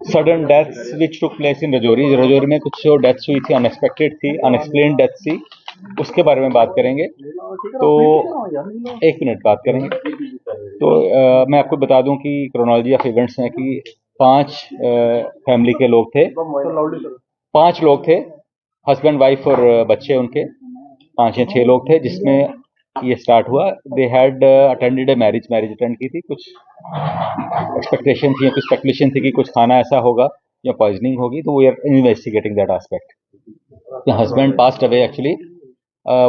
Sudden deaths which took place in Rajouri में कुछ जो डेथ्स हुई थी, अनएक्सपेक्टेड थी, अनएक्सप्लेन्ड डेथ थी, उसके बारे में बात करेंगे। तो 1 मिनट बात करेंगे। तो मैं आपको बता दूं कि क्रोनोलॉजी ऑफ इवेंट्स है कि 5 फैमिली के लोग थे, 5 लोग थे, हस्बैंड वाइफ और बच्चे उनके 5 या 6 लोग थे, जिसमें ये स्टार्ट हुआ। They had attended a marriage attend की थी, कुछ एक्सपेक्टेशन थी या कुछ स्पेकुलेशन थी कि कुछ खाना ऐसा होगा या पॉइजनिंग होगी, तो we are investigating that aspect. The husband passed away actually,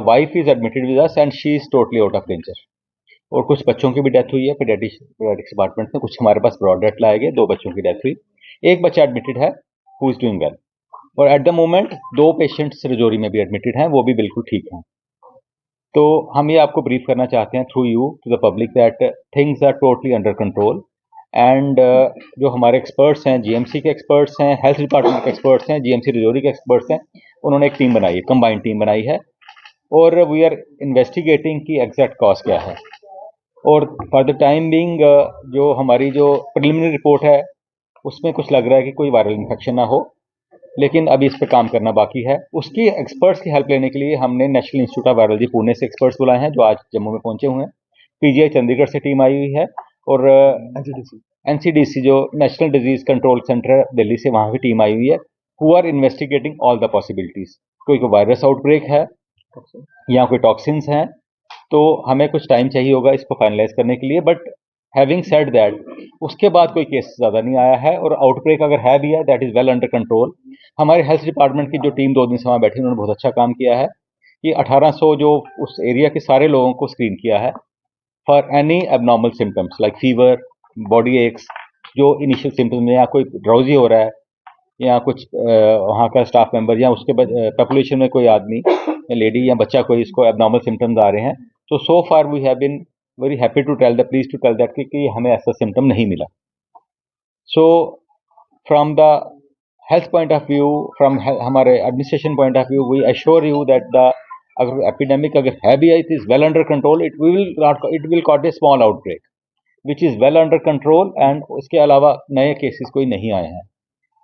wife is admitted with us and she is totally out of danger. और कुछ बच्चों की भी डेथ हुई है पीडियाट्रिक्स डिपार्टमेंट में, कुछ हमारे पास ब्रॉड डेथ लाए गए, 2 बच्चों की डेथ हुई, 1 बच्चा एडमिटेड है हु इज डूइंग वेल। और at the moment 2 patients Rajouri में भी एडमिटेड हैं, वो भी बिल्कुल ठीक हैं। तो हम ये आपको ब्रीफ करना चाहते हैं through you to the public that things are totally under control and जो हमारे एक्सपर्ट्स हैं, जीएमसी के एक्सपर्ट्स हैं, हेल्थ डिपार्टमेंट के एक्सपर्ट्स हैं, जीएमसी रजौरी के एक्सपर्ट्स हैं, उन्होंने एक टीम बनाई है, कंबाइंड टीम बनाई है, और वी आर इन्वेस्टिगेटिंग की एग्जैक्ट कॉज क्या है। और फॉर द टाइम बीइंग जो हमारी जो प्रिलिमिनरी रिपोर्ट है उसमें कुछ लग रहा है कि कोई वायरल इन्फेक्शन ना हो, लेकिन अभी इस पर काम करना बाकी है। उसकी एक्सपर्ट्स की हेल्प लेने के लिए हमने national institute of virology Pune से एक्सपर्ट्स बुलाए हैं, जो आज जम्मू में पहुंचे हुए हैं। पीजीआई चंडीगढ़ से टीम आई हुई है, और एनसीडीसी जो नेशनल डिजीज कंट्रोल सेंटर है दिल्ली से, वहां की टीम आई हुई है, who are investigating all the possibilities. कोई वायरस आउटब्रेक है या कोई टॉक्सिन्स हैं, तो हमें कुछ टाइम चाहिए होगा इसको फाइनलाइज करने के लिए। बट हैविंग सेड दैट, उसके बाद कोई केस ज़्यादा नहीं आया है, और आउटब्रेक अगर है भी है that is well under control. हमारे हेल्थ डिपार्टमेंट की जो टीम 2 दिन से वहाँ बैठी, उन्होंने बहुत अच्छा काम किया है कि 1800 जो उस एरिया के सारे लोगों को स्क्रीन किया है for any abnormal symptoms like fever, body aches, जो इनिशियल सिम्टम्स में, या कोई ड्राउजी हो रहा है, या कुछ वहाँ का स्टाफ मेंबर या उसके पॉपुलेशन में कोई आदमी या लेडी या बच्चा कोई इसको एबनॉर्मल सिम्टम्स आ रहे हैं, तो so far we have been very happy to tell that, please to tell that कि हमें ऐसा सिम्टम नहीं मिला। So from the health point of view, from हमारे administration point of view, we assure you that the अगर epidemic अगर है भी, it is well under control. It will cause a small outbreak which is well under control, and उसके अलावा नए cases कोई नहीं आए हैं।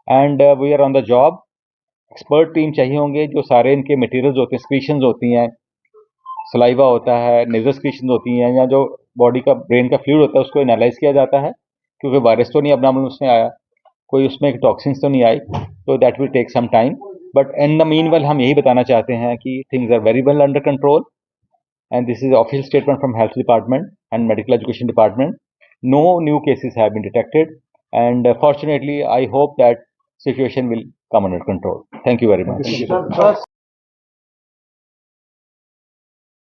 And we are on the job. Expert team चाहिए होंगे, जो सारे इनके मटेरियल्स होते हैं, स्क्रीशंस होती हैं, सलाइवा होता है, नेजल स्क्रीशंस होती हैं, या जो बॉडी का ब्रेन का फ्लूइड होता है, उसको एनालाइज किया जाता है, क्योंकि वायरस तो नहीं एबनॉर्मल उसमें आया, कोई उसमें टॉक्सिन्स तो नहीं आई, तो that will take some time. But in the meanwhile हम यही बताना चाहते हैं कि things are very well under control, and this is official statement from health department and medical education department. No new cases have been detected, and fortunately I hope that situation will come under control. Thank you very much.